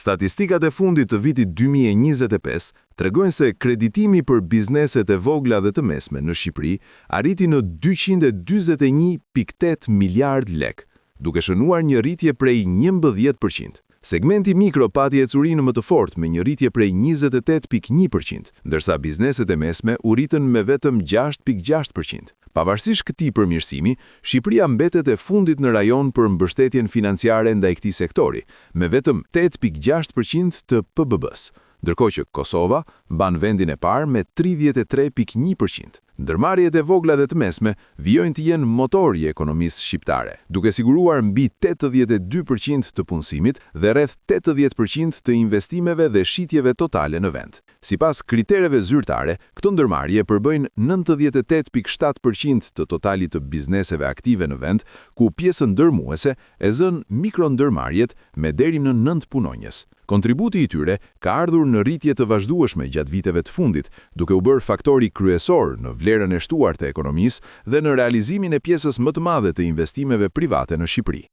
Statistikat e fundit të vitit 2025 tregojnë se kreditimi për bizneset e vogla dhe të mesme në Shqipëri arriti në 241.8 miliard lek, duke shënuar një rritje prej 11%. Segmenti mikro pati ecurinë më të fortë me një rritje prej 28.1%, ndërsa bizneset e mesme u rritën me vetëm 6.6%. Pavarësisht këtij përmirësimi, Shqipëria mbetet e fundit në rajon për mbështetjen financiare ndaj këtij sektori, me vetëm 8.6% të PBB-s, ndërkohë që Kosova mban vendin e parë me 33.1%. Ndërmarrjet e vogla dhe të mesme vijojnë të jenë motori i ekonomisë shqiptare, duke siguruar mbi 82% të punësimit dhe rreth 80% të investimeve dhe shitjeve totale në vend. Sipas kritereve zyrtare, këto ndërmarrje përbëjnë 98.7% të totalit të bizneseve aktive në vend, ku pjesën ndërmuese e zën mikrondërmarrjet me deri në 9 punonjës. Kontributi i tyre ka ardhur në rritje të vazhdueshme gjatë viteve të fundit, duke u bërë faktori kryesor në vlerën e shtuar të ekonomisë dhe në realizimin e pjesës më të madhe të investimeve private në Shqipëri.